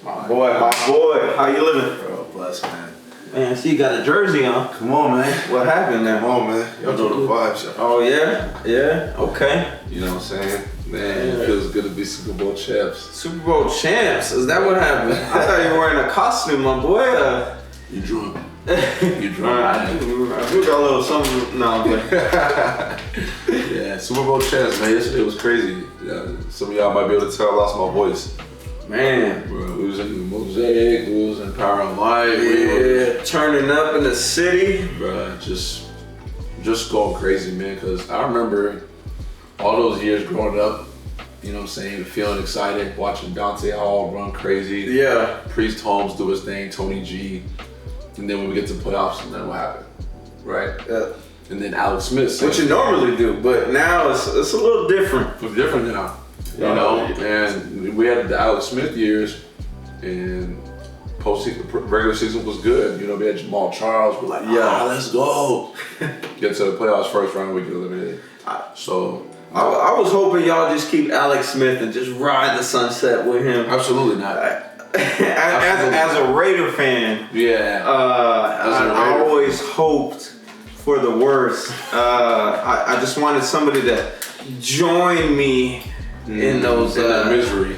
My boy, how you living? Bro, bless, man. Man, I see you got a jersey on. Come on, man. What happened there? Come on, man. Y'all know the vibes, y'all. Oh, yeah? Yeah? Okay. You know what I'm saying? Man, it feels good to be Super Bowl champs. Super Bowl champs? Is that what happened? I thought you were wearing a costume, my boy. You drunk. You drunk. I do got a little something. No, but yeah, Super Bowl champs, man. Yesterday was crazy. Yeah, some of y'all might be able to tell I lost my voice. Man. Bro, we was in the Mosaic, we was in Power and Light. Yeah, turning up in the city. Bro, just going crazy, man, because I remember all those years growing up, you know what I'm saying, feeling excited, watching Dante Hall run crazy. Yeah. Priest Holmes do his thing, Tony G. And then when we get to playoffs, and then what happened, right? Yeah. And then Alex Smith. What you normally do, but now it's a little different. It's different now, you know? And we had the Alex Smith years, and regular season was good. You know, we had Jamal Charles. We're like, let's go. Get to the playoffs first round, we get eliminated. So I was hoping y'all just keep Alex Smith and just ride the sunset with him. Absolutely not. As a Raider fan, I always hoped for the worst. I just wanted somebody to join me in those in that misery.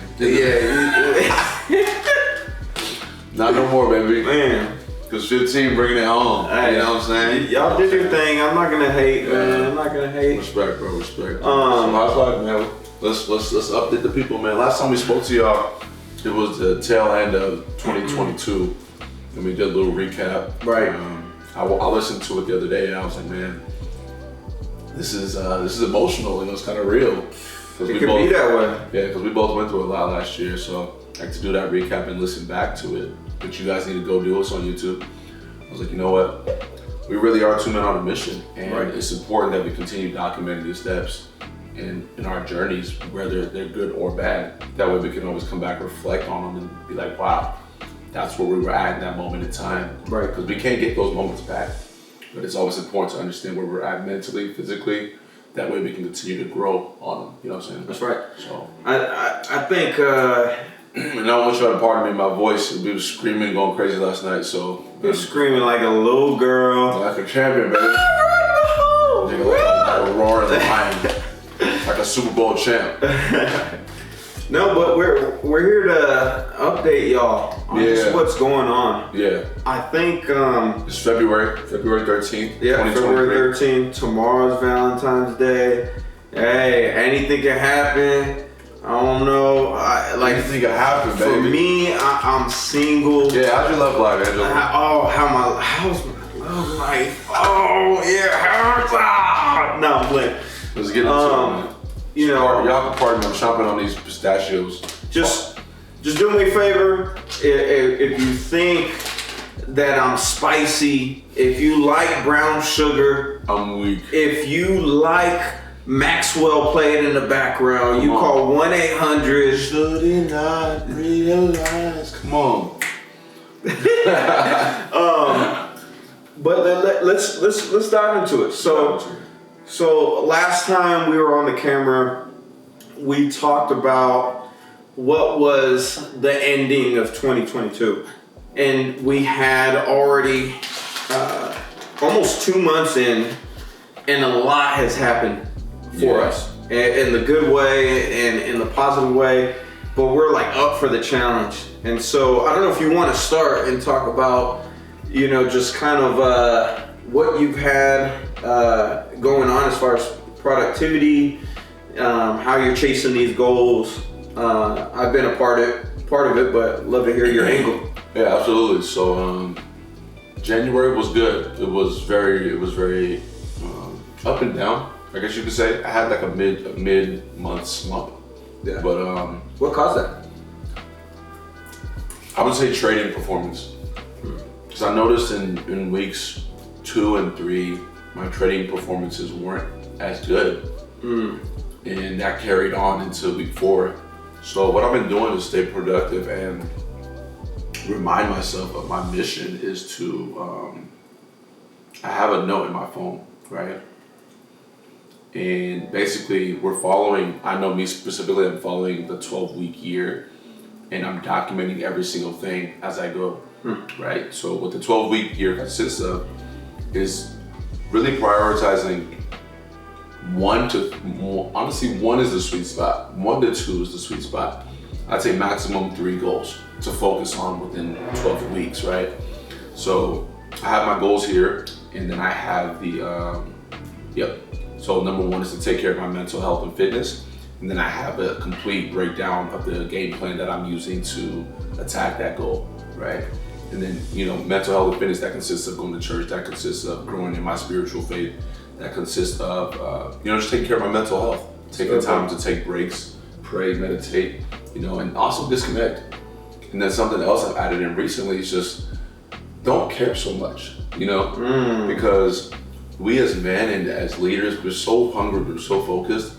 Not no more, baby. Man. Because 15 bringing it home. Hey, you know what I'm saying? Y'all did your thing. I'm not gonna hate, man. I'm not gonna hate. Respect, bro. Respect. So how's life, man? Let's update the people, man. Last time we spoke to y'all, it was the tail end of 2022, and we did a little recap. Right. I listened to it the other day, and I was like, man, this is emotional, and it's kind of real. It could be that way. Yeah, because we both went through a lot last year, so I like to do that recap and listen back to it. But you guys need to go do it on YouTube. I was like, you know what? We really are 2 men on a mission, and it's important that we continue documenting these steps in our journeys, whether they're good or bad. That way we can always come back, reflect on them, and be like, wow, that's where we were at in that moment in time. Right. Because we can't get those moments back. But it's always important to understand where we're at mentally, physically. That way we can continue to grow on them. You know what I'm saying? That's right. So I think and I want you to have pardon me, my voice. We was screaming, going crazy last night, so you're screaming like a little girl. like a champion, baby. Nigga, like a roaring lion. Like a Super Bowl champ. No, but we're here to update y'all on just what's going on. Yeah. I think It's February 13th. Yeah, February 13th. Tomorrow's Valentine's Day. Hey, anything can happen. I don't know. Anything can happen, baby. For me, I'm single. Yeah, how's your love life, Angela? How's my love life? Oh yeah, no, I'm playing. Let's get into it, man. You know, y'all can pardon me, I'm chomping on these pistachios. Just do me a favor. If you think that I'm spicy, if you like brown sugar, I'm weak. if you like Maxwell playing in the background, you call 1-800. Should he not realize? Come on. But let's dive into it. So last time we were on the camera, we talked about what was the ending of 2022. And we had already almost 2 months in, and a lot has happened for us. In the good way and in the positive way, but we're like up for the challenge. And so I don't know if you want to start and talk about, you know, just kind of what you've had going on as far as productivity, how you're chasing these goals. I've been a part of it, but love to hear your angle. Yeah, absolutely. So January was good. It was very up and down, I guess you could say. I had like a mid-month slump. Yeah. But what caused that? I would say trading performance. Because I noticed in weeks 2 and 3, my trading performances weren't as good. And that carried on into week 4. So what I've been doing to stay productive and remind myself of my mission is to, I have a note in my phone, right? And basically I know me specifically, I'm following the 12-week year and I'm documenting every single thing as I go, right? So what the 12-week year consists of is really prioritizing one is the sweet spot. 1 to 2 is the sweet spot. I'd say maximum 3 goals to focus on within 12 weeks, right? So I have my goals here, and then I have the, So number 1 is to take care of my mental health and fitness. And then I have a complete breakdown of the game plan that I'm using to attack that goal, right? And then, mental health and fitness, that consists of going to church, that consists of growing in my spiritual faith, that consists of, just taking care of my mental health, taking time to take breaks, pray, meditate, and also disconnect. And then something else I've added in recently is just don't care so much, because we as men and as leaders, we're so hungry, we're so focused,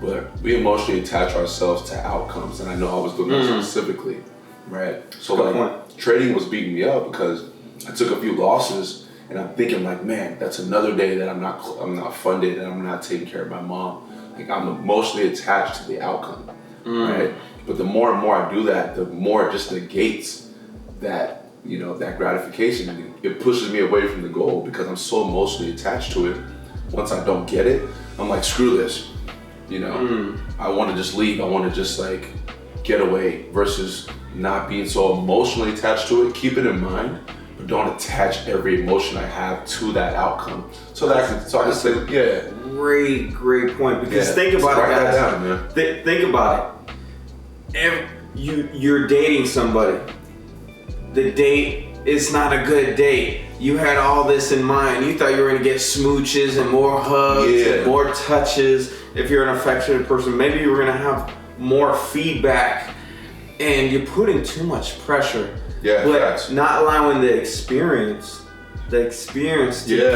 but we emotionally attach ourselves to outcomes. And I know I was doing that specifically, right? So trading was beating me up because I took a few losses, and I'm thinking like, man, that's another day that I'm not funded and I'm not taking care of my mom. Like, I'm emotionally attached to the outcome, right? But the more and more I do that, the more it just negates that, that gratification. It pushes me away from the goal because I'm so emotionally attached to it. Once I don't get it, I'm like, screw this. I want to just leave. I want to just like get away, versus not being so emotionally attached to it. Keep it in mind, but don't attach every emotion I have to that outcome. So I can say, yeah. Great point. Because think about it, guys. Down, man. Think about it. You're dating somebody. The date is not a good date. You had all this in mind. You thought you were gonna get smooches and more hugs and more touches. If you're an affectionate person, maybe you were gonna have more feedback, and you're putting too much pressure. Yeah, but facts. Not allowing the experience to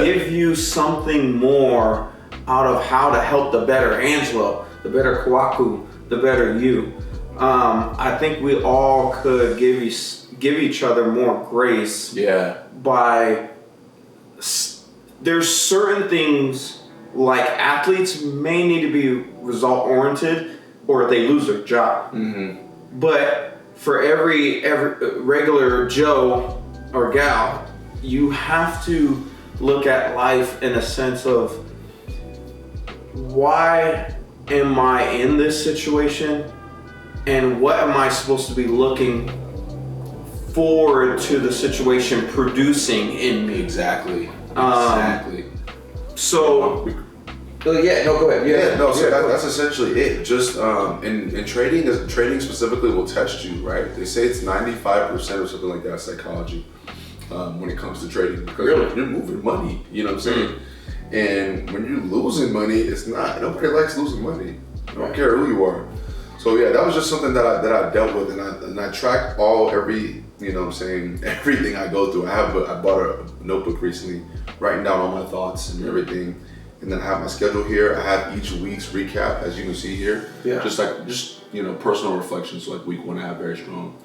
give you something more out of how to help the better Angelo, the better Kwaku, the better you. I think we all could give each other more grace. Yeah. There's certain things, like athletes may need to be result oriented or they lose their job. But for every regular Joe or gal, you have to look at life in a sense of, why am I in this situation, and what am I supposed to be looking forward to the situation producing in me? Exactly. So, go ahead. That's essentially it. Just in trading specifically will test you, right? They say it's 95% or something like that psychology when it comes to trading, because you're moving money. You know what I'm saying? And when you're losing money, nobody likes losing money. I don't care who you are. So yeah, that was just something that I dealt with, and I tracked everything I go through. I bought a notebook recently, writing down all my thoughts and everything, and then I have my schedule here. I have each week's recap, as you can see here. Yeah. Just personal reflections. So like week 1, I have very strong.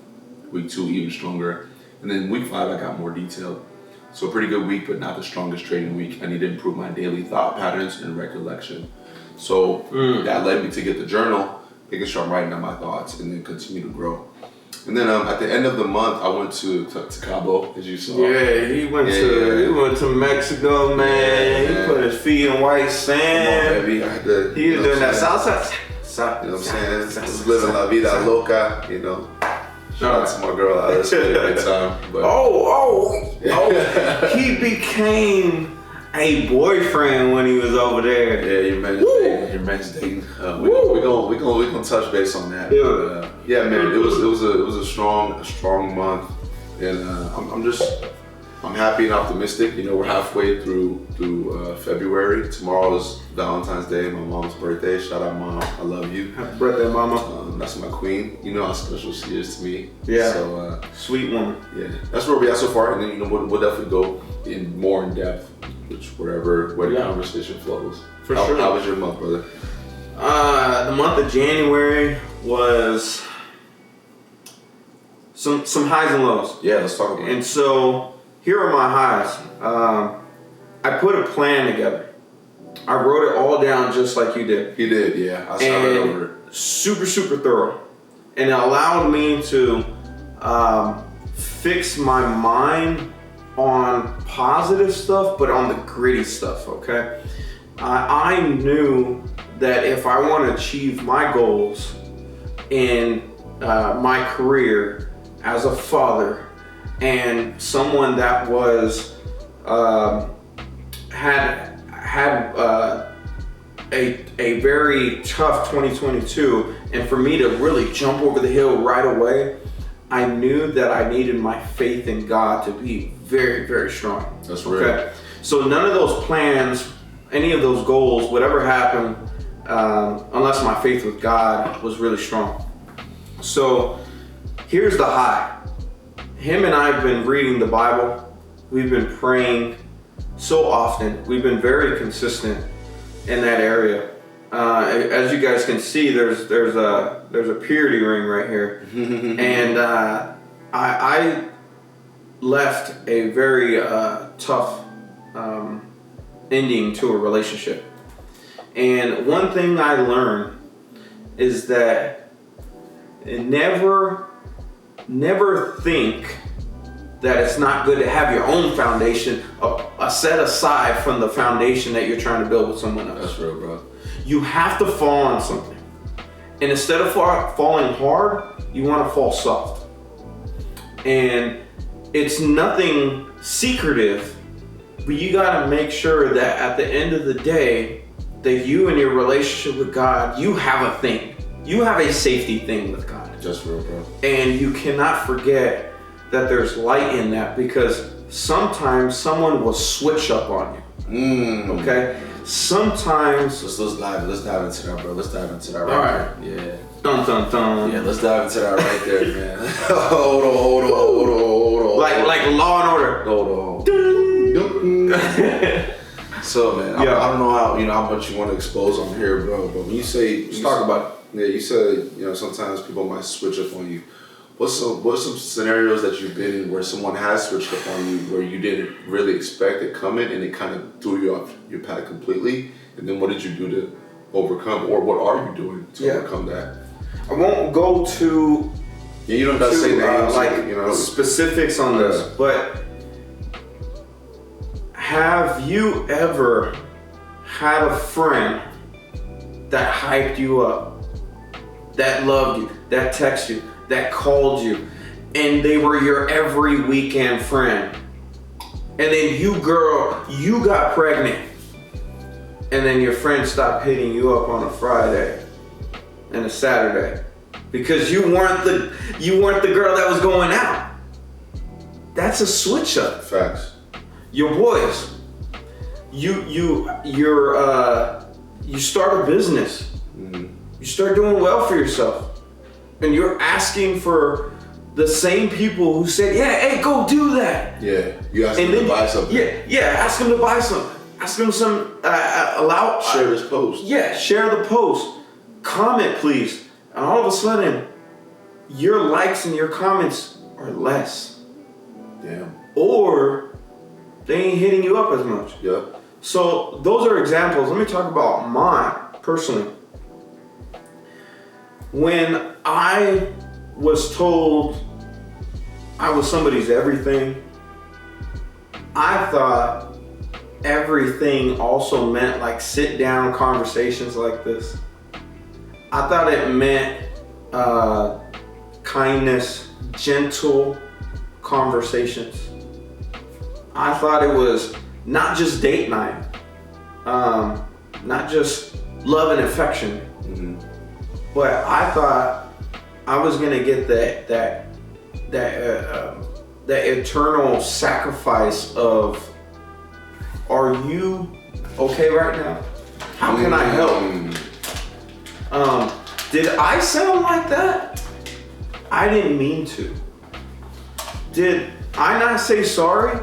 Week 2, even stronger, and then week 5, I got more detailed. So a pretty good week, but not the strongest trading week. I need to improve my daily thought patterns and recollection. So that led me to get the journal, making sure I'm writing down my thoughts, and then continue to grow. And then at the end of the month, I went to Cabo, as you saw. Yeah, he went to Mexico, man. He put his feet in white sand. Come on, baby. He was doing that salsa. You know what I'm saying? Just living la vida loca, Shout out to my girl. Let's have a great time. But he became a boyfriend when he was over there. Yeah, your man's dating. We're gonna touch base on that. Yeah, man, it was a strong month, and I'm happy and optimistic. We're halfway through February. Tomorrow is Valentine's Day, my mom's birthday. Shout out, Mom, I love you. Happy birthday, Mama. That's my queen. You know how special she is to me. Yeah. So sweet woman. Yeah, that's where we're at so far, and then we'll definitely go more in depth, where the conversation flows. Sure. How was your month, brother? The month of January was some highs and lows. Yeah, let's talk about it. And so here are my highs. I put a plan together. I wrote it all down just like you did. He did, yeah. I started over it. Super, super thorough. and it allowed me to fix my mind on positive stuff, but on the gritty stuff, okay? I knew that if I want to achieve my goals in my career as a father and someone that was had a very tough 2022, and for me to really jump over the hill right away, I knew that I needed my faith in God to be very, very strong. That's real. Okay. So none of those plans, any of those goals, whatever happened, unless my faith with God was really strong. So here's the high. Him and I have been reading the Bible. We've been praying so often. We've been very consistent in that area. As you guys can see, there's a purity ring right here, and I left a very tough ending to a relationship. And one thing I learned is that never think that it's not good to have your own foundation set aside from the foundation that you're trying to build with someone else. That's real, bro. You have to fall on something. And instead of falling hard, you want to fall soft. And it's nothing secretive, but you got to make sure that at the end of the day, that you and your relationship with God, you have a thing. You have a safety thing with God. Just real, bro. And you cannot forget that there's light in that, because sometimes someone will switch up on you. Okay? Sometimes. Let's dive into that, bro. Let's dive into that right there. Yeah. Dun dun dun. Yeah, let's dive into that right there, man. Hold on. Like Law and Order. Hold on. So, man, I don't know how much you want to expose on here, bro. But when you say, let's talk about it. Yeah, you said sometimes people might switch up on you. What's some scenarios that you've been in where someone has switched up on you, where you didn't really expect it coming and it kind of threw you off your path completely? And then what did you do to overcome, or what are you doing to overcome that? I won't go to you don't have to say names, specifics on this, but have you ever had a friend that hyped you up, that loved you, that texted you, that called you, and they were your every weekend friend, and then you got pregnant, and then your friend stopped hitting you up on a Friday and a Saturday because you weren't the girl that was going out? That's a switch up. Facts. Your boys, you start a business. You start doing well for yourself, and you're asking for the same people who said, "Yeah, hey, go do that." Yeah, you ask them to buy something. Yeah, ask them to buy something. Ask them some share this post. Yeah, share the post. Comment, please. And all of a sudden, your likes and your comments are less. Damn. Or they ain't hitting you up as much. Yeah. So those are examples. Let me talk about mine personally. When I was told I was somebody's everything, I thought everything also meant like sit down conversations like this. I thought it meant kindness, gentle conversations. I thought it was not just date night, not just love and affection, but I thought I was gonna get that eternal sacrifice of, are you okay right now? How can I help? Did I sound like that? I didn't mean to. Did I not say sorry?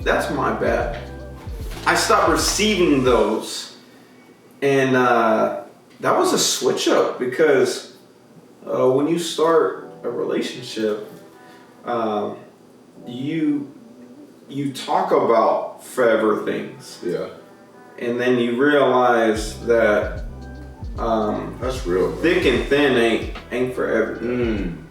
That's my bad. I stopped receiving those, and that was a switch up, because when you start a relationship, you talk about forever things. Yeah. And then you realize that That's real. Bro. Thick and thin ain't for everything.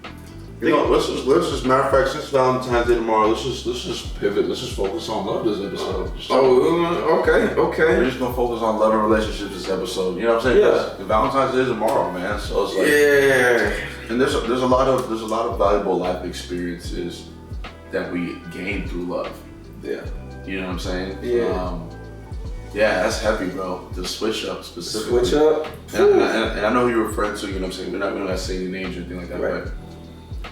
You know, let's just matter of fact, since Valentine's Day tomorrow, let's just pivot. Let's just focus on love this episode. Okay. We're just gonna focus on love and relationships this episode. You know what I'm saying? Yeah. Valentine's Day is tomorrow, man. So it's like And there's a lot of valuable life experiences that we gain through love. Yeah. You know what I'm saying? Yeah. Yeah, that's heavy, bro. The switch up specifically. Switch up. And I know you're referring to, you know what I'm saying, we're not saying any names or anything like that, Right. but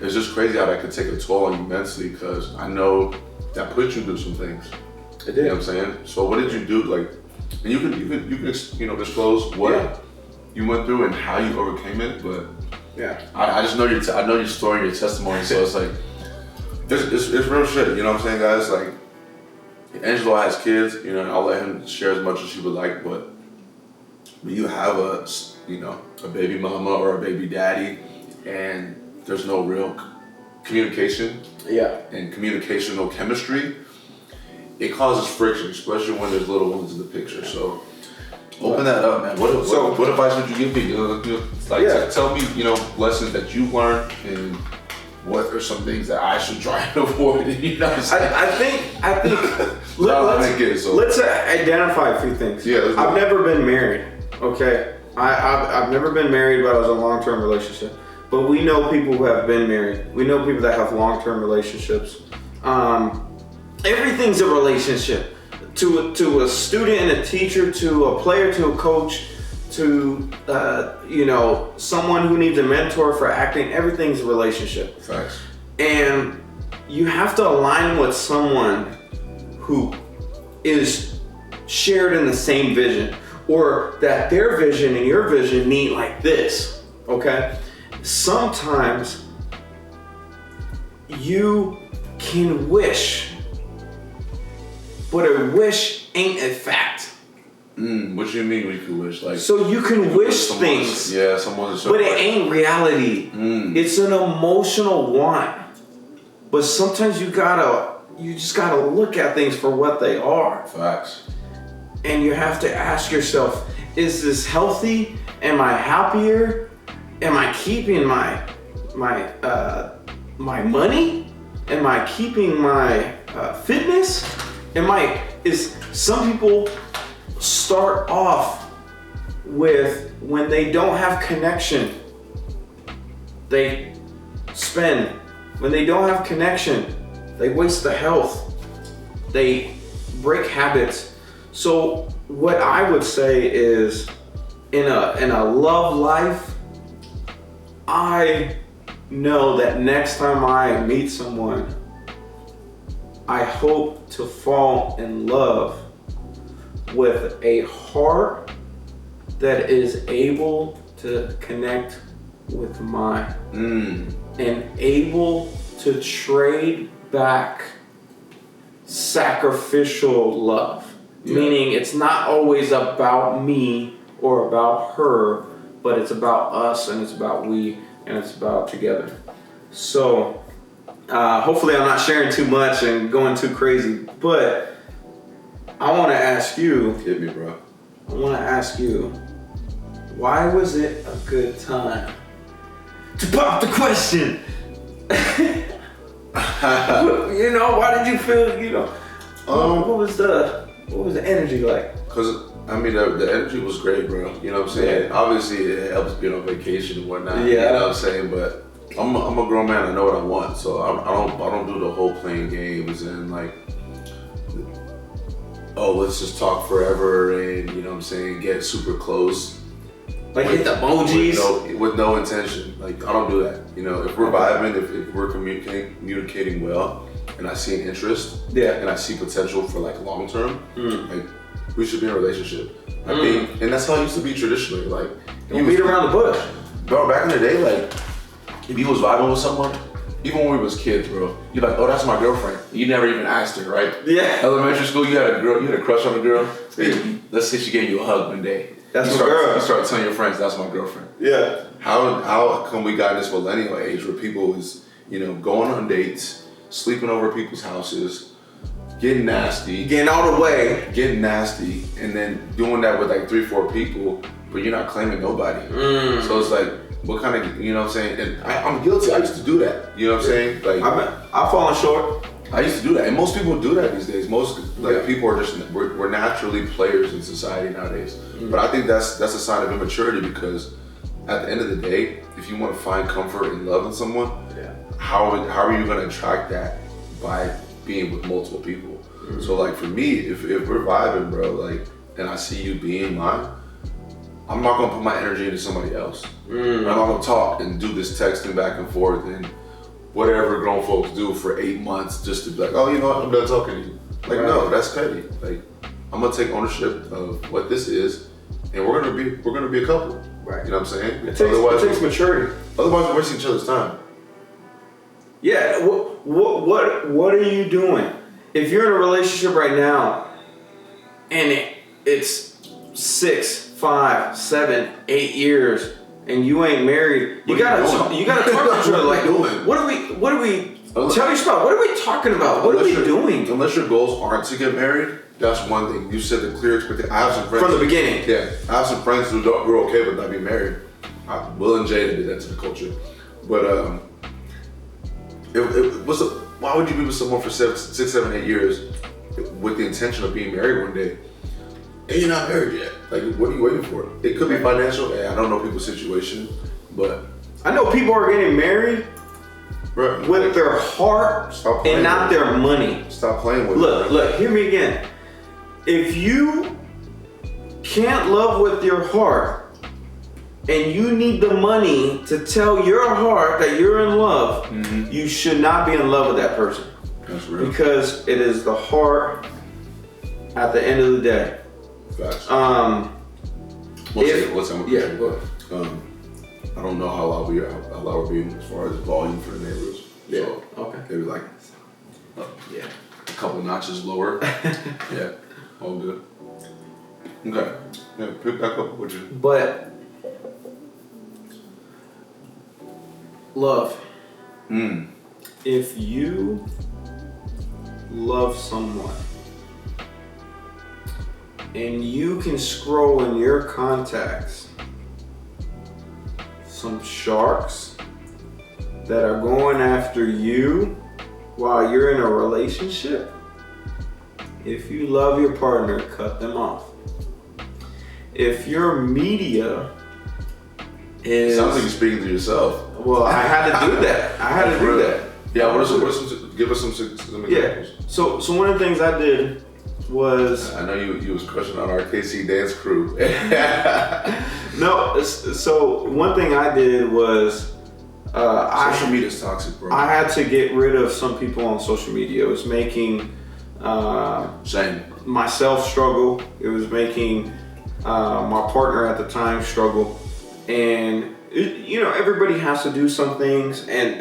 it's just crazy how that could take a toll on you mentally, because I know that put you through some things. It did. You know what I'm saying? So what did you do? Like, and you can disclose what you went through and how you overcame it, but I just know I know your story, your testimony, so it's like, it's real shit, you know what I'm saying, guys? Like, Angelo has kids, you know, and I'll let him share as much as he would like, but when you have a baby mama or a baby daddy, and there's no real communication, and communicational chemistry, it causes friction, especially when there's little ones in the picture. So open that up, man. What advice would you give me? Tell me, lessons that you've learned, and what are some things that I should try and avoid? You know what I'm saying? I think let's identify a few things. Yeah, I've never been married. Okay, I've never been married, but I was in a long-term relationship. But we know people who have been married. We know people that have long-term relationships. Everything's a relationship. To a student and a teacher, to a player, to a coach, to someone who needs a mentor for acting. Everything's a relationship. Facts. And you have to align with someone who is shared in the same vision, or that their vision and your vision meet like this. Okay. Sometimes you can wish, but a wish ain't a fact. What do you mean we could wish? Like, so you can wish things, but it ain't reality. It's an emotional want. But sometimes you just gotta look at things for what they are. Facts. And you have to ask yourself, is this healthy? Am I happier? Am I keeping my money? Am I keeping my fitness? Some people start off with, when they don't have connection, they spend. When they don't have connection, they waste the health. They break habits. So what I would say is, in a love life, I know that next time I meet someone, I hope to fall in love with a heart that is able to connect with mine, and able to trade back sacrificial love. Meaning it's not always about me or about her, but it's about us, and it's about we, and it's about together. So hopefully I'm not sharing too much and going too crazy, but I want to ask you. Hit me, bro. I want to ask you, why was it a good time to pop the question? Why did you feel, what was the energy like? Because, the energy was great, bro. You know what I'm saying? Yeah. Obviously, it helps being on vacation and whatnot. Yeah. You know what I'm saying? But I'm a grown man. I know what I want. So I don't do the whole playing games and let's just talk forever and, you know what I'm saying, get super close. Like hit the emojis? With no intention. Like, I don't do that. If we're vibing, if we're communicating well, and I see an interest, and I see potential for long term, we should be in a relationship. And that's how it used to be traditionally. You beat around the bush. Bro, back in the day, if you was vibing with someone, even when we was kids, bro, you're like, oh, that's my girlfriend. You never even asked her, right? Yeah. Elementary school, you had a crush on a girl. Let's say she gave you a hug one day. That's my girl. You start telling your friends, that's my girlfriend. Yeah. How come we got in this millennial age where people is, going on dates, sleeping over people's houses, getting nasty. Getting all the way. Getting nasty, and then doing that with 3-4 people, but you're not claiming nobody. So it's like, what kind of, you know what I'm saying? And I'm guilty. I used to do that. You know what I'm saying? Like, I've fallen short. I used to do that, and most people do that these days. Most people are just we're naturally players in society nowadays. But I think that's a sign of immaturity, because at the end of the day, if you want to find comfort in loving someone, how are you going to attract that by being with multiple people? So like for me, if we're vibing, bro, like, and I see you being mine, I'm not gonna put my energy into somebody else. I'm not gonna talk and do this texting back and forth and whatever grown folks do for 8 months just to be like, oh, you know what, I'm done talking to you. Like, no, that's petty. Like, I'm gonna take ownership of what this is, and we're gonna be a couple. Right. You know what I'm saying? It takes maturity. Otherwise, we're wasting each other's time. Yeah. What are you doing? If you're in a relationship right now, and it's 6, 5, 7, 8 years, and you ain't married, you gotta talk to each other. Like, what are we? Tell your spouse. What are we talking about? What are we doing? Unless your goals aren't to get married, that's one thing. You said the clear expectation. I have some friends from the beginning. Yeah, I have some friends who were okay with not being married. Will and Jada did that to the culture, but why would you be with someone for 6, 7, 8 years with the intention of being married one day, and you're not married yet? Like, what are you waiting for? It could be financial. I don't know people's situation, but I know people are getting married with their heart and not their money. Stop playing with it. Look, hear me again. If you can't love with your heart, and you need the money to tell your heart that you're in love, you should not be in love with that person. That's real. Because it is the heart at the end of the day. Facts. Go ahead. I don't know how loud we're being as far as volume for the neighbors. Yeah. So Okay. maybe like a couple notches lower. Yeah. All good. Okay. Yeah, pick back up with you. But love. If you love someone and you can scroll in your contacts some sharks that are going after you while you're in a relationship, if you love your partner, cut them off. If your media is... Sounds like you're speaking to yourself. Well, I had to do that. Yeah, give us some examples. Yeah. So one of the things I did was... I know you was crushing on our KC dance crew. No, so one thing I did was... social media is toxic, bro. I had to get rid of some people on social media. It was making myself struggle. It was making my partner at the time struggle. And everybody has to do some things, and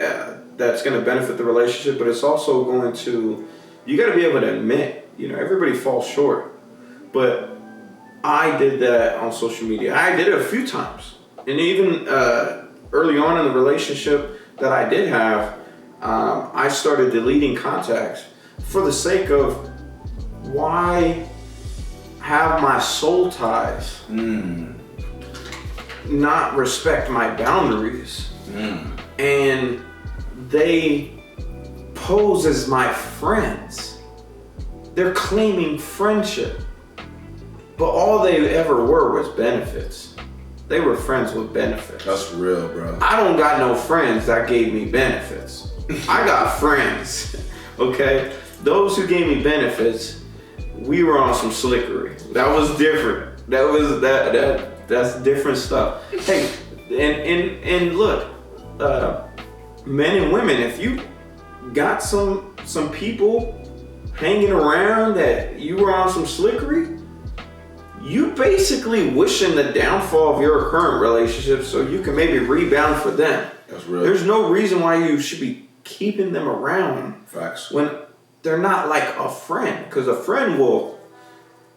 that's going to benefit the relationship, but it's also going to, you got to be able to admit, everybody falls short. But I did that on social media. I did it a few times. And even early on in the relationship that I did have, I started deleting contacts for the sake of, why have my soul ties not respect my boundaries? And they pose as my friends. They're claiming friendship, but all they ever were was benefits. They were friends with benefits. That's real, bro. I don't got no friends that gave me benefits. I got friends, okay? Those who gave me benefits, we were on some slickery. That was different. That's different stuff. Hey, and look, men and women, if you got some people hanging around that you were on some slickery, you basically wishing the downfall of your current relationship so you can maybe rebound for them. That's real. There's no reason why you should be keeping them around. Facts. When they're not like a friend, because a friend will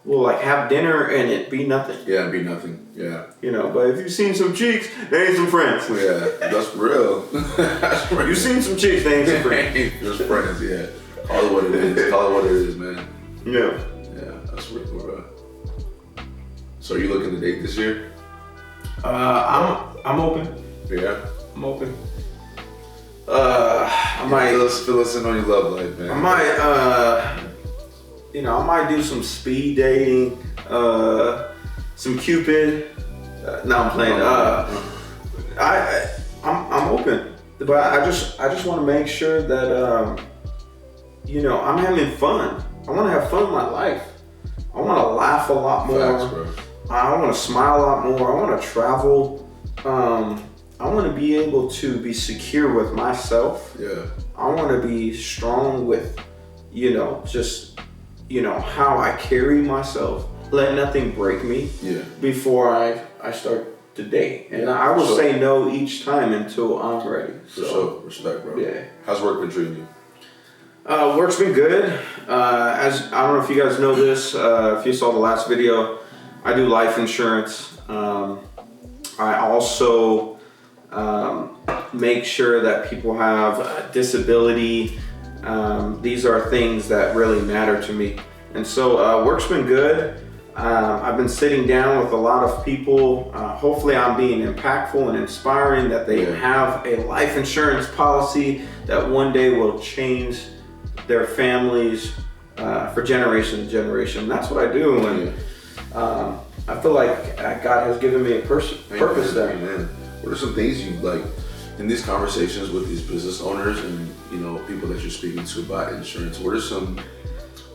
like have dinner and it be nothing. Yeah, it'd be nothing. Yeah. But if you've seen some cheeks, they ain't some friends. Yeah, that's real. That's real. You've seen some cheeks, they ain't some friends. Just friends, yeah. Call it what it is. Call it what it is, man. Yeah. Yeah, that's real, bro. So are you looking to date this year? I'm open. Yeah. I'm open. I might fill us in on your love life, man. I might I might do some speed dating, some Cupid. No, I'm playing. I'm open, but I just want to make sure that I'm having fun. I want to have fun in my life. I want to laugh a lot more. Facts, bro. I want to smile a lot more. I want to travel. I want to be able to be secure with myself. Yeah. I want to be strong with, how I carry myself. Let nothing break me. Yeah. Before I start the day. And I will say no each time until I'm ready. For sure. Respect, bro. Yeah. How's work been treating you? Work's been good. As I don't know if you guys know this, if you saw the last video, I do life insurance. I also make sure that people have disability. These are things that really matter to me. And so work's been good. I've been sitting down with a lot of people. Hopefully I'm being impactful and inspiring that they have a life insurance policy that one day will change their families for generation to generation. And that's what I do. And I feel like God has given me a purpose there. Amen. What are some things you like in these conversations with these business owners and people that you're speaking to about insurance? What are some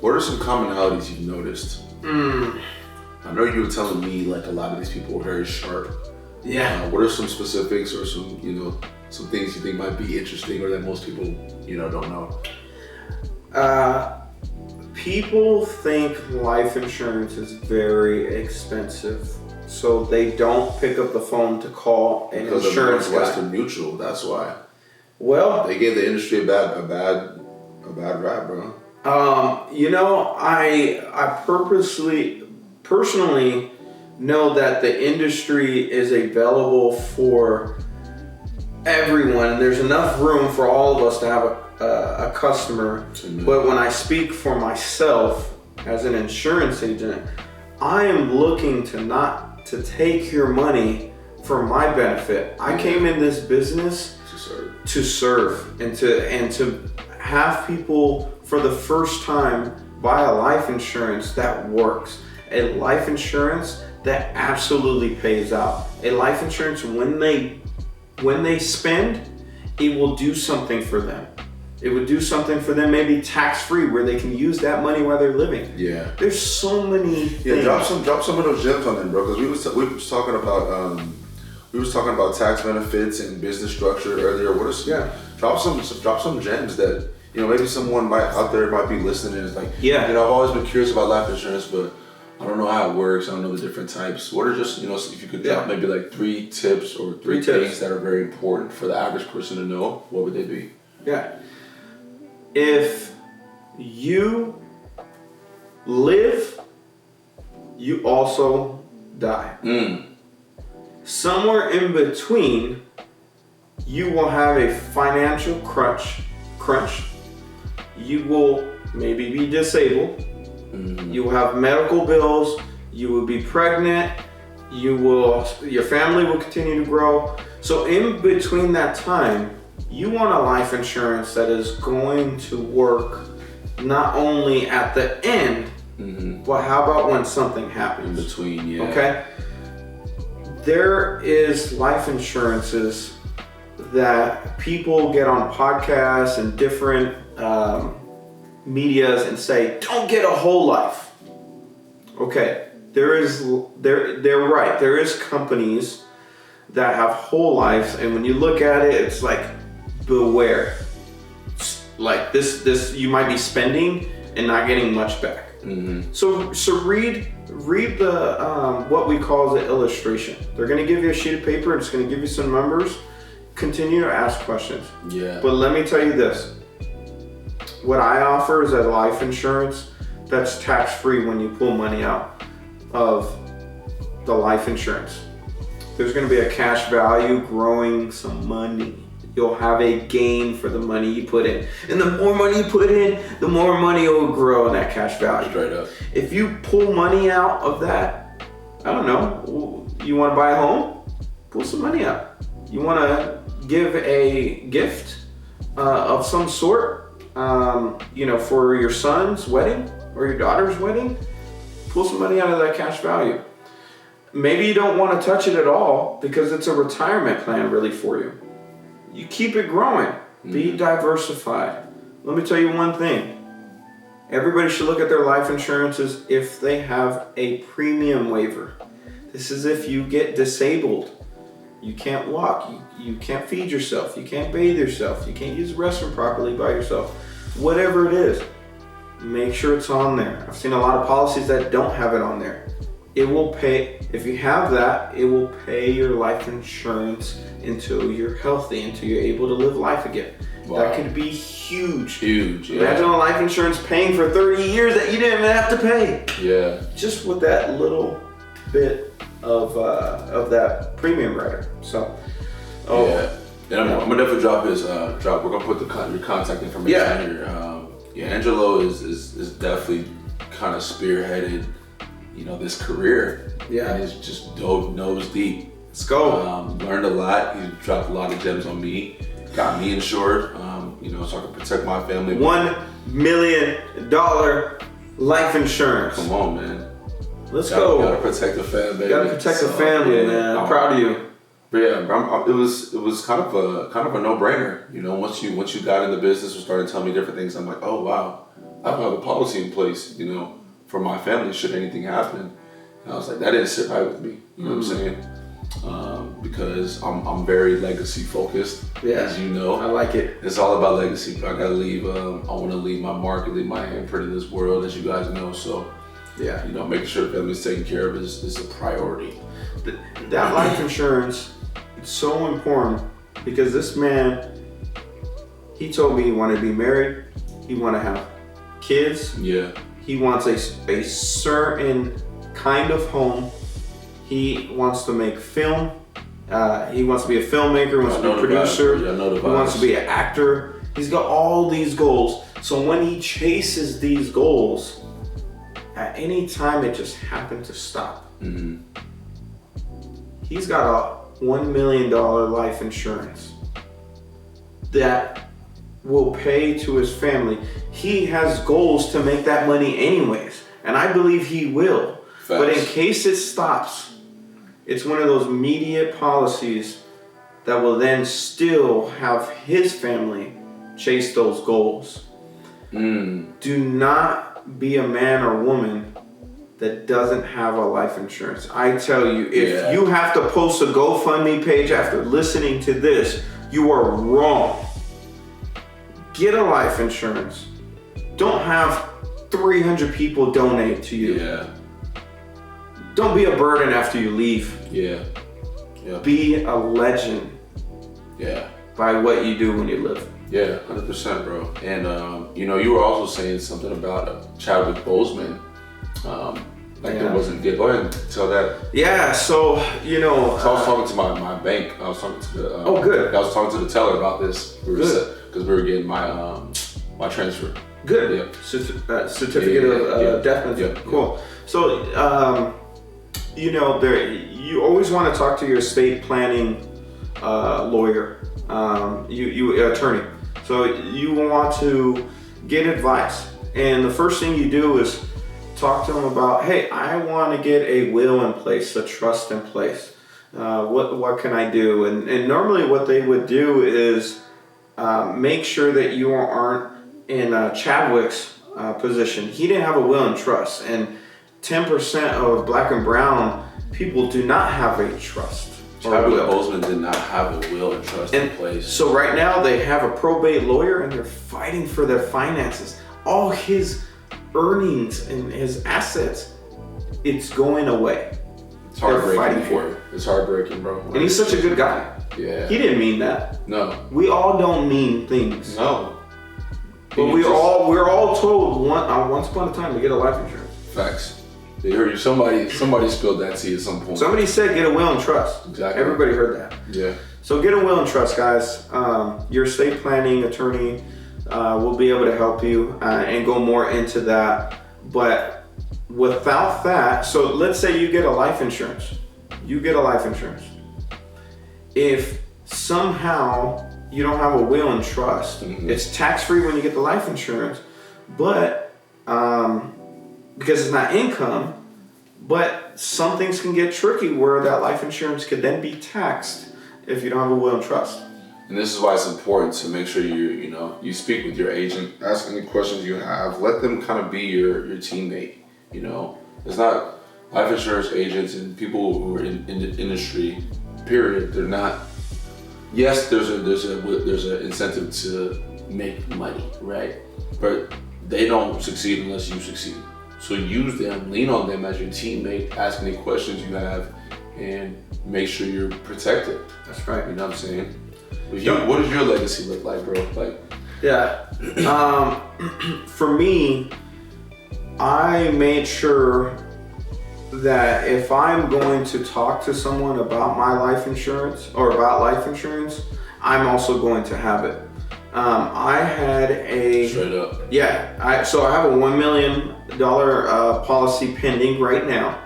commonalities you've noticed? I know you were telling me like a lot of these people are very sharp. Yeah. What are some specifics or some some things you think might be interesting or that most people don't know? People think life insurance is very expensive, so they don't pick up the phone to call an insurance guy. Western Mutual, that's why. Well, they gave the industry a bad rap, bro. I personally know that the industry is available for everyone, and there's enough room for all of us to have a customer. Mm-hmm. But when I speak for myself as an insurance agent, I am looking to take your money for my benefit. I came in this business to serve and to have people for the first time buy a life insurance that works, a life insurance that absolutely pays out, a life insurance when they spend, it will do something for them. It would do something for them, maybe tax-free, where they can use that money while they're living. Yeah. There's so many things. Yeah, drop some of those gems on them, bro. Because we was talking about tax benefits and business structure earlier. Drop some gems that maybe someone out there might be listening and is like, I've always been curious about life insurance, but I don't know how it works. I don't know the different types. What are just if you could drop maybe like 3 tips or three things that are very important for the average person to know, what would they be? Yeah. If you live, you also die. Somewhere in between, you will have a financial crunch. You will maybe be disabled. You will have medical bills. You will be pregnant. Your family will continue to grow. So in between that time, you want a life insurance that is going to work not only at the end, but how about when something happens? In between, yeah. Okay? There is life insurances that people get on podcasts and different medias and say, don't get a whole life. Okay, they're right. There is companies that have whole lives, and when you look at it, it's like, beware. Like this you might be spending and not getting much back. So read the what we call the illustration. They're going to give you a sheet of paper. It's going to give you some numbers. Continue to ask questions. Yeah. But let me tell you this. What I offer is a life insurance that's tax-free when you pull money out of the life insurance. There's going to be a cash value growing some money. You'll have a gain for the money you put in. And the more money you put in, the more money it will grow in that cash value. Straight up. If you pull money out of that, I don't know, you want to buy a home? pull some money out. You want to give a gift of some sort, for your son's wedding or your daughter's wedding, pull some money out of that cash value. Maybe you don't want to touch it at all because it's a retirement plan really for you. You keep it growing. Be diversified. Let me tell you one thing. Everybody should look at their life insurances if they have a premium waiver. This is if you get disabled. You can't walk. You can't feed yourself. You can't bathe yourself. You can't use the restroom properly by yourself. Whatever it is, make sure it's on there. I've seen a lot of policies that don't have it on there. It will pay, if you have that, it will pay your life insurance until you're healthy, until you're able to live life again. Wow. That could be huge. Huge, yeah. Imagine a life insurance paying for 30 years that you didn't even have to pay. Yeah. Just with that little bit of that premium rider. So, yeah. And I'm gonna definitely drop his drop. We're gonna put your contact information here. Angelo is definitely kind of spearheaded, this career. Yeah. And he's just dove nose deep. Let's go. Learned a lot. He dropped a lot of gems on me. Got me insured. So I can protect my family. $1 million life insurance. Come on, man. Let's go. Gotta protect the family. Gotta protect the family, man. I'm proud of you. But yeah, it was kind of a no-brainer. Once you got in the business and started telling me different things, I'm like, oh wow, I have a policy in place, for my family should anything happen. And I was like, that didn't sit right with me. You know what I'm saying? Because I'm very legacy focused, as you know. I like it. It's all about legacy. I gotta leave. I want to leave my mark and leave my handprint in this world, as you guys know. So, yeah, making sure the family's taken care of is a priority. That life insurance, it's so important because this man, he told me he wanted to be married, he wanted to have kids. Yeah. He wants a certain kind of home. He wants to make film. He wants to be a filmmaker. He wants to be a producer. He wants to be an actor. He's got all these goals. So when he chases these goals, at any time it just happened to stop. Mm-hmm. He's got a $1 million life insurance that will pay to his family. He has goals to make that money anyways, and I believe he will. Facts. But in case it stops, it's one of those immediate policies that will then still have his family chase those goals. Do not be a man or woman that doesn't have a life insurance. I tell you, if you have to post a GoFundMe page after listening to this, you are wrong. Get a life insurance. Don't have 300 people donate to you. Yeah. Don't be a burden after you leave. Yeah. Be a legend. Yeah. By what you do when you live. Yeah, 100%, bro. And you were also saying something about Chadwick Boseman. There wasn't. Yeah, go ahead and tell that. Yeah. So So I was talking to my bank. I was talking to the. Good. I was talking to the teller about this. Good. Because we were getting my my transfer. Good. Yeah. Certificate of death. Yeah. Cool. So you always want to talk to your estate planning lawyer, you attorney. So you want to get advice, and the first thing you do is talk to them about, hey, I want to get a will in place, a trust in place. What can I do? And normally what they would do is make sure that you aren't in Chadwick's position. He didn't have a will and trust, and 10% of black and brown people do not have a trust. Chadwick Boseman did not have a will and trust in place. So right now they have a probate lawyer and they're fighting for their finances. All his earnings and his assets, it's going away. It's heartbreaking. It's heartbreaking, bro. And he's such a good guy. Yeah. He didn't mean that. No. We all don't mean things. No. But we're all told once upon a time to get a life insurance. Facts. They heard you. Somebody spilled that tea at some point. Somebody said get a will and trust. Exactly. Everybody heard that. Yeah. So get a will and trust, guys. Your estate planning attorney will be able to help you and go more into that. But without that, so let's say you get a life insurance. You get a life insurance. if somehow you don't have a will and trust, it's tax-free when you get the life insurance, but because it's not income, but some things can get tricky where that life insurance could then be taxed if you don't have a will and trust. And this is why it's important to make sure you speak with your agent, ask any questions you have, let them kind of be your teammate. It's not life insurance agents and people who are in the industry. Period. They're not. Yes, there's an incentive to make money, right? But they don't succeed unless you succeed. So use them, lean on them as your teammate, ask any questions you have, and make sure you're protected. That's right. You know what I'm saying? What does your legacy look like, bro? For me, I made sure that if I'm going to talk to someone about my life insurance or about life insurance, I'm also going to have it. I had a straight up. So I have a $1 million policy pending right now.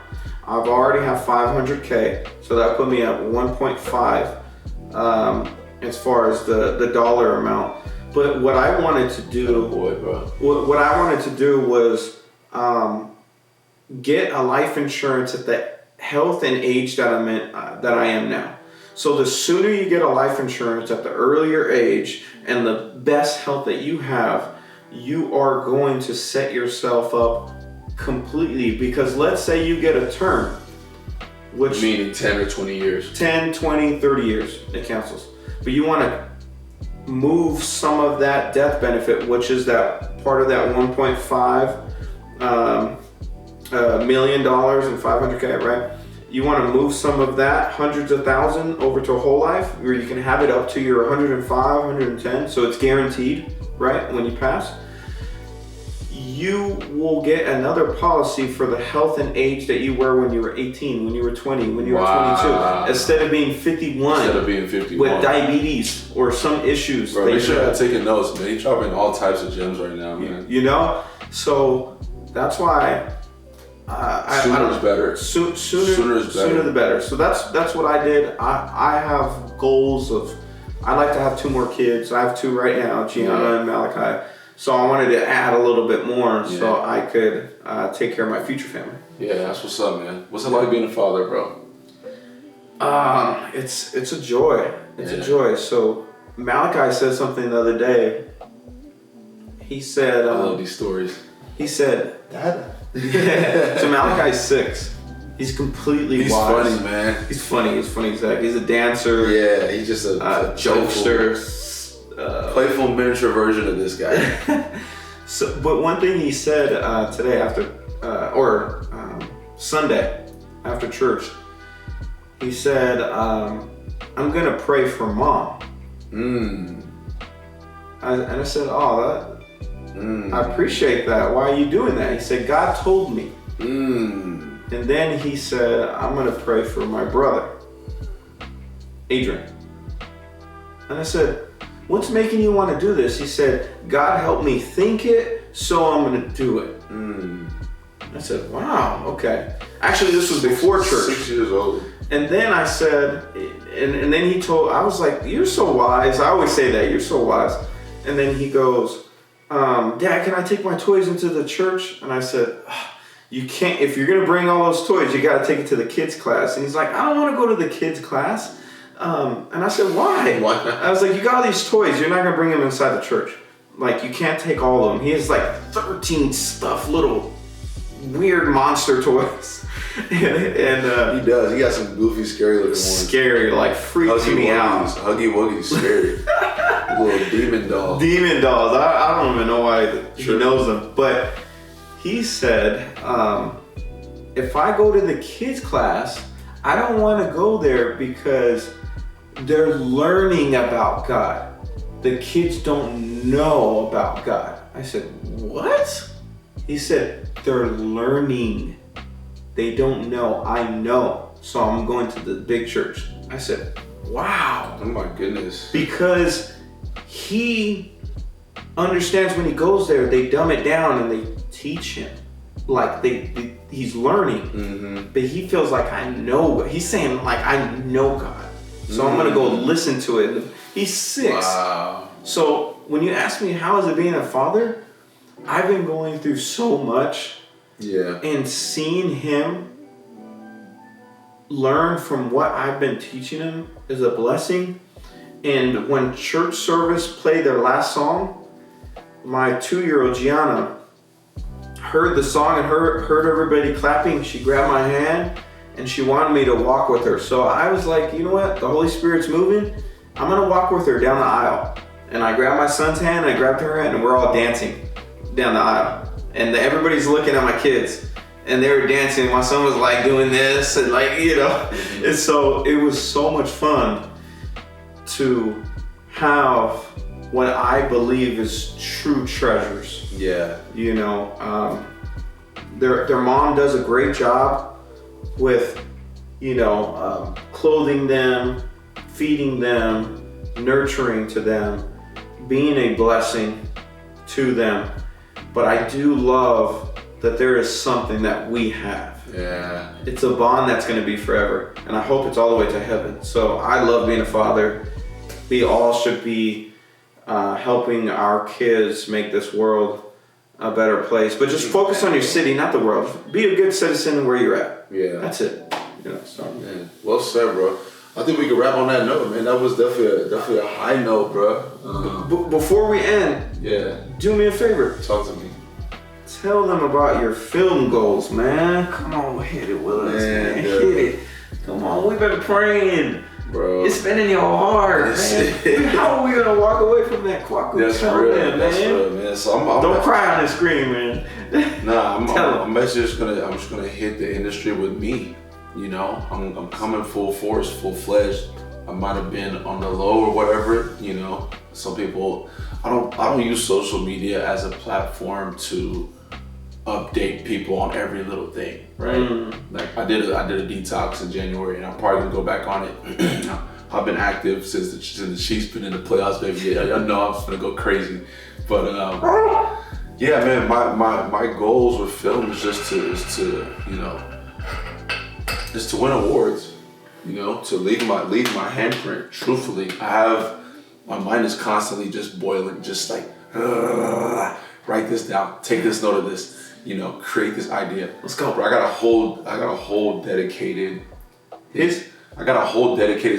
I've already have $500K, so that put me at 1.5 as far as the dollar amount. But what I wanted to do, what I wanted to do was get a life insurance at the health and age that I am now. So the sooner you get a life insurance at the earlier age and the best health that you have, you are going to set yourself up completely. Because let's say you get a term, which meaning 10 or 20 years. 10, 20, 30 years, it cancels. But you want to move some of that death benefit, which is that part of that $1.5 million and $500K, right? You want to move some of that hundreds of thousands over to a whole life where you can have it up to your 105, 110, so it's guaranteed, right, when you pass. You will get another policy for the health and age that you were when you were 18, when you were 20, when you were 22. Instead of being 51. With diabetes or some issues. Bro, make sure I'm taking notes, man. You're dropping all types of gems right now, man. So that's why sooner is better. Sooner the better. So that's what I did. I have goals of, I'd like to have 2 more kids. I have 2 right now, Gianna and Malachi. So I wanted to add a little bit more so I could take care of my future family. Yeah, that's what's up, man. What's it like being a father, bro? It's a joy. It's a joy. So Malachi said something the other day. He said, I love these stories. He said, Dad. So Malachi's 6. He's completely He's wise. funny, man. He's funny, Zach. He's a dancer. Yeah, he's just a jokester. Playful miniature version of this guy. So, but one thing he said today after, Sunday after church, he said, I'm gonna pray for Mom. And I said, I appreciate that. Why are you doing that? He said, God told me. And then he said, I'm gonna pray for my brother, Adrian. And I said, what's making you want to do this? He said, God helped me think it, so I'm going to do it. I said, wow, okay. Actually, this was before church. 6 years old. And then I said, and then he told, I was like, you're so wise. I always say that, you're so wise. And then he goes, Dad, can I take my toys into the church? And I said, you can't, if you're going to bring all those toys, you got to take it to the kids class. And he's like, I don't want to go to the kids class. And I said, why? Why not? I was like, you got all these toys. You're not going to bring them inside the church. Like, you can't take all of them. He has like 13 stuffed little weird monster toys. and he does. He got some goofy, scary looking ones. Scary, like freaks me out. Huggy Wuggy, scary. Little demon dolls. Demon dolls. I don't even know why he knows them. But he said, if I go to the kids class, I don't want to go there because they're learning about God. The kids don't know about God. I said, what? He said, they're learning. They don't know. I know. So I'm going to the big church. I said, wow. Oh my goodness. Because he understands when he goes there, they dumb it down and they teach him. Like he's learning. But he feels like I know. He's saying like I know God. So I'm gonna go listen to it. He's 6. Wow. So when you ask me how is it being a father, I've been going through so much. Yeah. And seeing him learn from what I've been teaching him is a blessing. And when church service played their last song, my 2-year-old Gianna heard the song and heard everybody clapping. She grabbed my hand and she wanted me to walk with her. So I was like, you know what? The Holy Spirit's moving. I'm gonna walk with her down the aisle. And I grabbed my son's hand and I grabbed her hand and we're all dancing down the aisle. And everybody's looking at my kids and they were dancing. My son was like doing this and like, you know. And so it was so much fun to have what I believe is true treasures. Yeah. You know, their mom does a great job with, you know, clothing them, feeding them, nurturing to them, being a blessing to them. But I do love that there is something that we have. Yeah. It's a bond that's going to be forever. And I hope it's all the way to heaven. So I love being a father. We all should be helping our kids make this world a better place. But just focus on your city, not the world. Be a good citizen where you're at. Yeah. That's it. You know, so. Man, well said, bro. I think we can wrap on that note, man. That was definitely a high note, bro. Before we end, Yeah. do me a favor. Talk to me. Tell them about your film goals, man. Come on, hit it with us, man. Hit it. Come on, we've been praying. Bro. It's been in your heart, man. How are we gonna walk away from that Kwaku? That's real, that's real, man. So I'm Don't cry on the screen, man. Nah, I'm basically just gonna hit the industry with me. You know, I'm coming full force, full fledged. I might have been on the low or whatever. You know, some people. I don't use social media as a platform to update people on every little thing, right? Like I did a detox in January, and I'm probably gonna go back on it. I've been active since the Chiefs been in the playoffs, baby. I know I'm just gonna go crazy, but yeah, man. My goals with film is to you know. Is to win awards, you know, to leave my handprint. Truthfully, my mind is constantly just boiling, just like write this down, take this note of this, you know, create this idea. Let's go, bro. I got a whole dedicated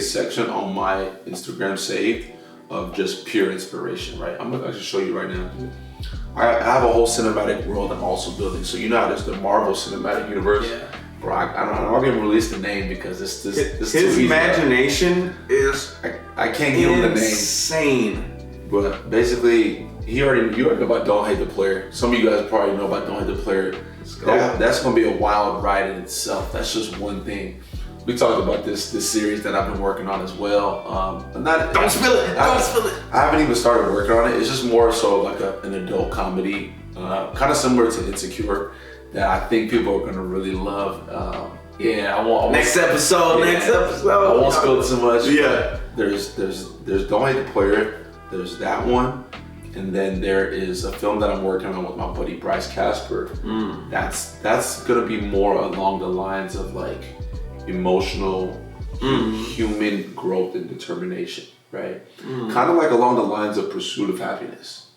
section on my Instagram saved of just pure inspiration, right? I'm gonna show you right now. I have a whole cinematic world I'm also building. So you know how there's the Marvel Cinematic Universe. Yeah. Bro, I'm not gonna release the name because this his imagination is I can't give him the name. Insane. But basically, you already know about Don't Hate the Player. Some of you guys probably know about Don't Hate the Player. That's gonna be a wild ride in itself. That's just one thing. We talked about this series that I've been working on as well. Don't spill it. Don't spill it. I haven't even started working on it. It's just more so like an adult comedy, kind of similar to Insecure, that I think people are gonna really love. I won't. Next episode. I won't spill too much. Yeah. There's Don't Hate the Player. There's that one, and then there is a film that I'm working on with my buddy Bryce Casper. That's gonna be more along the lines of like emotional, human growth and determination, right? Kind of like along the lines of Pursuit of Happiness.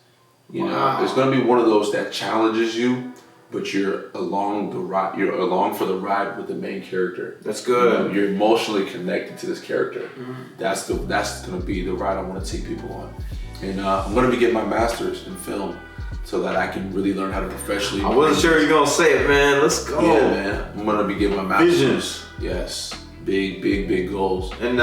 You know, it's gonna be one of those that challenges you, but you're along for the ride with the main character. That's good. You know, you're emotionally connected to this character. That's gonna be the ride I want to take people on. And I'm gonna be getting my master's in film so that I can really learn how to professionally. I wasn't sure you're gonna say it, man. Let's go. Yeah, man. I'm gonna be getting my master's. Visions. Yes. Big goals. And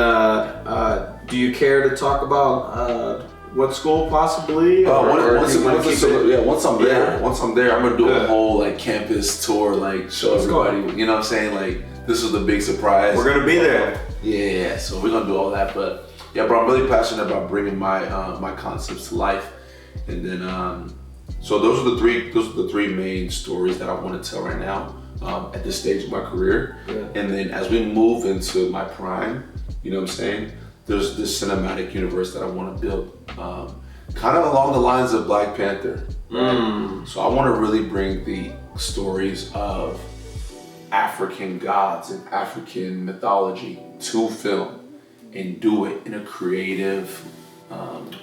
do you care to talk about what school possibly? Once I'm there, I'm gonna do a whole like campus tour, like show everybody. You know what I'm saying? Like this is the big surprise. We're gonna be there. Yeah. So we're gonna do all that, but yeah, bro, I'm really passionate about bringing my concepts to life, and then so those are the three main stories that I want to tell right now at this stage of my career, and then as we move into my prime, you know what I'm saying? There's this cinematic universe that I want to build, kind of along the lines of Black Panther. Right? So I want to really bring the stories of African gods and African mythology to film, and do it in a creative.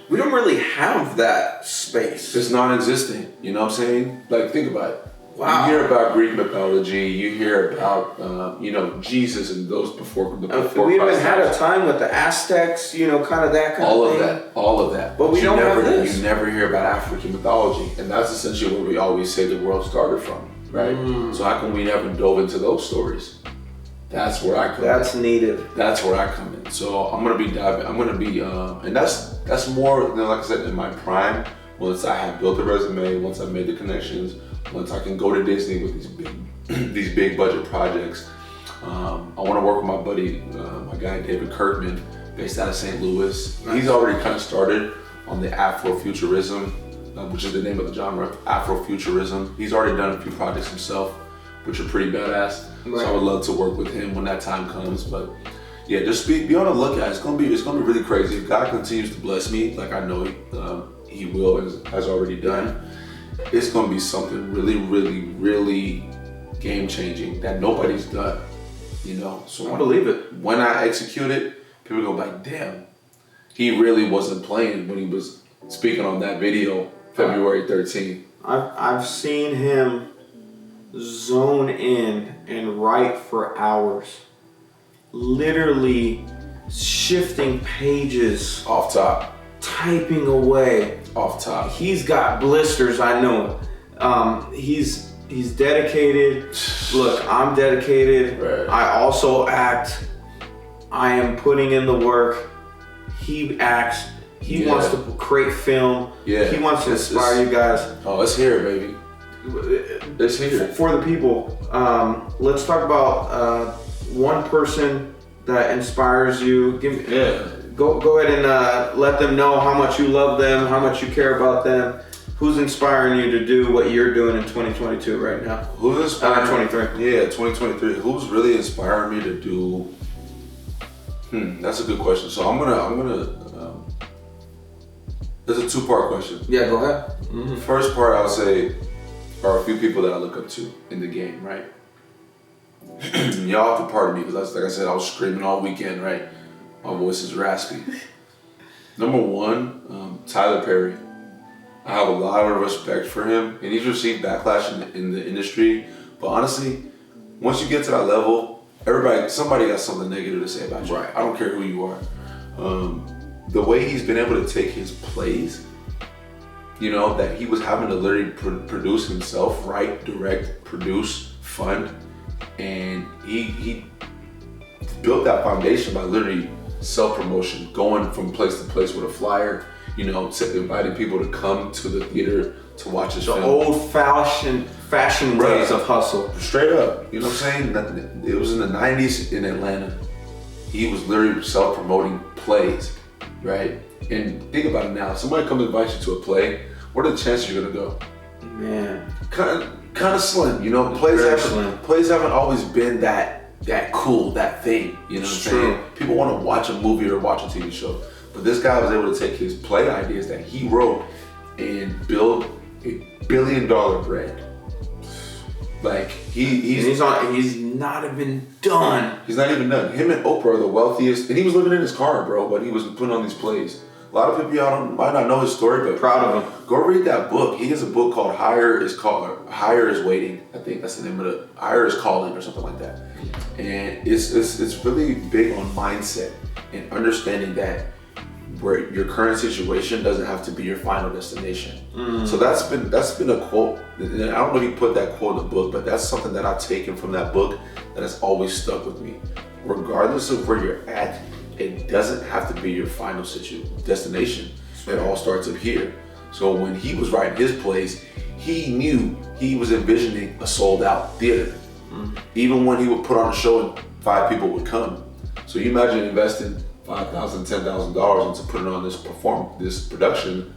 We don't really have that space. It's non-existent. You know what I'm saying? Like, think about it. Wow. You hear about Greek mythology. You hear about Jesus and those before we Christ. even had a time with the Aztecs. Kind of that kind all of of thing. that, all of that. But we don't never, have this. You never hear about African mythology, and that's essentially where we always say the world started from, right? So how come we never dove into those stories? That's where I come. That's in. needed. That's where I come in. So I'm gonna be diving. I'm gonna be, and that's more than, like I said, in my prime. Once I have built a resume, once I've made the connections, once I can go to Disney with these big budget projects. I want to work with my buddy, my guy David Kirkman, based out of St. Louis. Nice. He's already kind of started on the Afrofuturism, which is the name of the genre, Afrofuturism. He's already done a few projects himself, which are pretty badass. Right. So I would love to work with him when that time comes. But yeah, just be on the lookout. It's gonna be really crazy. If God continues to bless me, like I know He will and has already done, it's gonna be something really, really, really game changing that nobody's done. So I believe it. When I execute it, people go like, damn, he really wasn't playing when he was speaking on that video February 13th. I've seen him zone in and write for hours, literally shifting pages off top, typing away off top. He's got blisters, I know. He's dedicated. Look, I'm dedicated. Right. I also act. I am putting in the work. He acts. He wants to create film. Yeah. He wants to inspire you guys. Oh, it's here, baby. It's here. For the people, let's talk about one person that inspires you. Go ahead and let them know how much you love them, how much you care about them. Who's inspiring you to do what you're doing in 2022 right now? Who's inspiring 23? Yeah, 2023. Who's really inspiring me to do? That's a good question. So I'm gonna. There's a two-part question. Yeah, go ahead. Mm-hmm. First part, I would say, are a few people that I look up to in the game, right? Y'all have to pardon me because, like I said, I was screaming all weekend, right? My voice is raspy. Number one, Tyler Perry. I have a lot of respect for him, and he's received backlash in the industry. But honestly, once you get to that level, somebody got something negative to say about you. Right. I don't care who you are. The way he's been able to take his plays, that he was having to literally produce himself, write, direct, produce, fund, and he built that foundation by literally self-promotion, going from place to place with a flyer, inviting people to come to the theater to watch his film. The old-fashioned ways of hustle. Straight up, you know what I'm saying? It was in the 90s in Atlanta. He was literally self-promoting plays, right? And think about it now. If somebody comes and invites you to a play, what are the chances you're gonna go? Man. Kind of slim, Plays haven't always been that cool, that thing, you know what I'm saying? People want to watch a movie or watch a TV show. But this guy was able to take his play ideas that he wrote and build a $1 billion brand. Like he's not even done. He's not even done. Him and Oprah are the wealthiest, and he was living in his car, bro. But he was putting on these plays. A lot of people might not know his story, but proud of him. Go read that book. He has a book called Higher is Waiting. I think that's the name of it. Higher is Calling or something like that. And it's really big on mindset and understanding that where your current situation doesn't have to be your final destination. So that's been a quote. And I don't know if you put that quote in the book, but that's something that I've taken from that book that has always stuck with me. Regardless of where you're at, it doesn't have to be your final destination. It all starts up here. So when he was writing his plays, he knew he was envisioning a sold out theater. Even when he would put on a show and 5 people would come. So you imagine investing $5,000, $10,000 into putting on this production.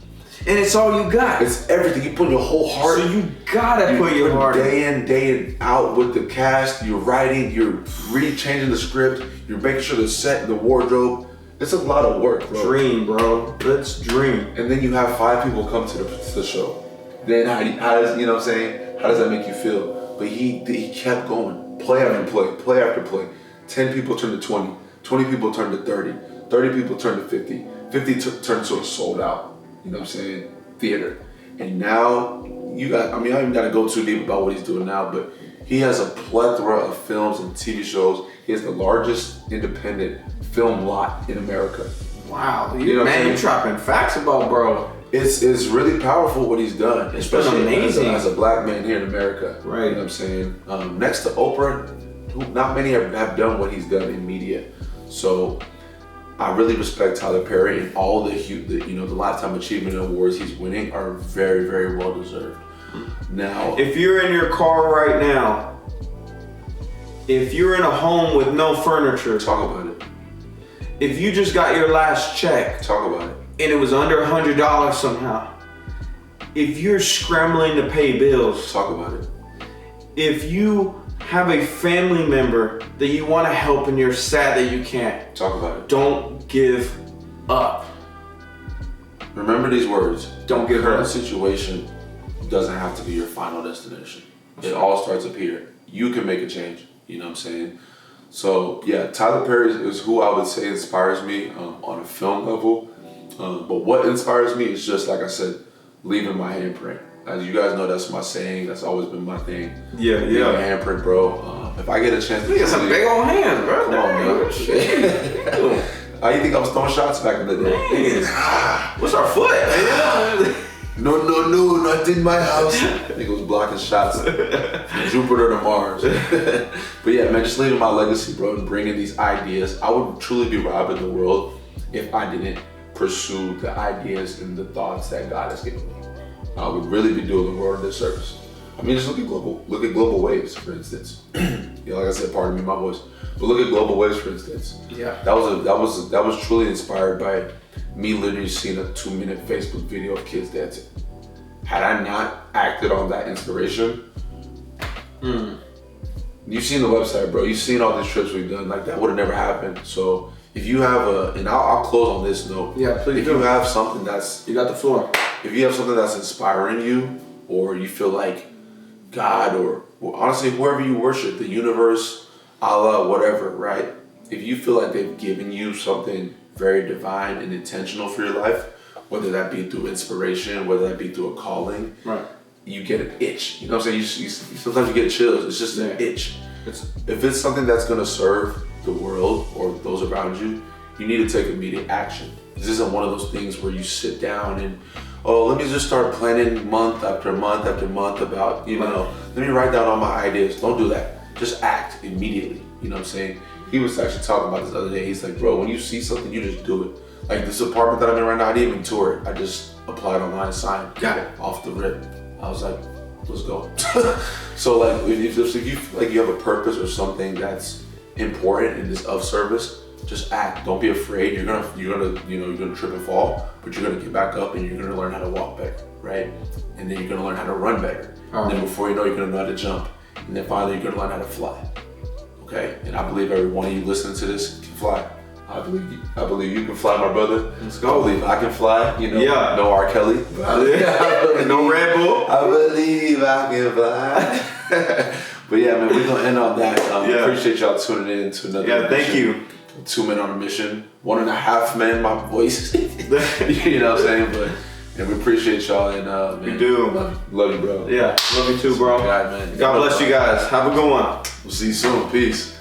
And it's all you got. It's everything. You put your whole heart. So you gotta put your heart day in, day out with the cast. You're writing, you're changing the script, you're making sure the set, the wardrobe. It's a lot of work, bro. Dream, bro. Let's dream. And then you have 5 people come to the show. Then how does, you know what I'm saying? How does that make you feel? But he kept going. Play after play, play after play. 10 people turned to 20. 20 people turned to 30. 30 people turned to 50. 50 turned to a sold out, you know what I'm saying, theater. And now you got, I mean, I don't even got to go too deep about what he's doing now, but he has a plethora of films and TV shows. He has the largest independent film lot in America. Wow, You know what I'm man, you're saying? dropping facts about bro. It's really powerful what he's done, especially amazing. as a black man here in America. Right. You know what I'm saying? Next to Oprah, not many have done what he's done in media. So I really respect Tyler Perry, and all the Lifetime Achievement Awards he's winning are very, very well deserved. Now, If you're in your car right now, if you're in a home with no furniture, talk about it. if you just got your last check Talk about it. and it was under $100 somehow, if you're scrambling to pay bills, Talk about it. if you have a family member that you want to help and you're sad that you can't, Talk about it. don't give up. Remember these words. Don't give Current up. situation doesn't have to be your final destination. It all starts up here. You can make a change. You know what I'm saying? So yeah, Tyler Perry is who I would say inspires me on a film level. But what inspires me is just like I said, leaving my handprint. As you guys know, that's my saying. That's always been my thing. Yeah, Leaving a handprint, bro. If I get a chance to, You got some big old hands, bro. Come on, man. Dang, shit. I think I was throwing shots back in the day. What's our foot? No, not in my house. I think it was blocking shots from Jupiter to Mars. But yeah, man, just leaving my legacy, bro, and bringing these ideas. I would truly be robbing the world if I didn't pursue the ideas and the thoughts that God has given me. I would really be doing the world a disservice. I mean, just look at global waves, for instance. Like I said, pardon me, my voice. But look at global waves, for instance. Yeah. That was truly inspired by me literally seeing a 2-minute Facebook video of kids dancing. Had I not acted on that inspiration, you've seen the website, bro. You've seen all these trips we've done. Like, that would have never happened. So if you have and I'll close on this note. Yeah, please If do. you have something that's, You got the floor. if you have something that's inspiring you, or you feel like God, or honestly, whoever you worship, the universe, Allah, whatever, right? If you feel like they've given you something very divine and intentional for your life, whether that be through inspiration, whether that be through a calling, Right. you get an itch. You know what I'm saying? You sometimes you get chills. It's just an itch. If it's something that's gonna serve the world or those around you, you need to take immediate action. This isn't one of those things where you sit down and, oh, let me just start planning month after month after month about, let me write down all my ideas. Don't do that. Just act immediately. You know what I'm saying? He was actually talking about this the other day. He's like, bro, when you see something, you just do it. Like this apartment that I'm in right now, I didn't even tour it. I just applied online, signed, got it off the rip. I was like, let's go. So like, if you feel like you have a purpose or something that's important and is of service, just act. Don't be afraid. You're gonna trip and fall, but you're gonna get back up and you're gonna learn how to walk better, right? And then you're gonna learn how to run better. And then before you know, you're gonna know how to jump. And then finally, you're gonna learn how to fly. Okay? And I believe every one of you listening to this can fly. I believe you can fly, my brother. Let's go. I believe I can fly. Yeah. No R. Kelly. No Red Bull. I believe I can fly. But yeah, man, we're gonna end on that. Appreciate y'all tuning in to another. Yeah, thank you. 2 men on a mission. 1.5 men, my voice. You know what I'm saying? But and we appreciate y'all and man, We do. Love you, bro. Yeah, love you too, bro. God, man. God bless you guys. Have a good one. We'll see you soon. Peace.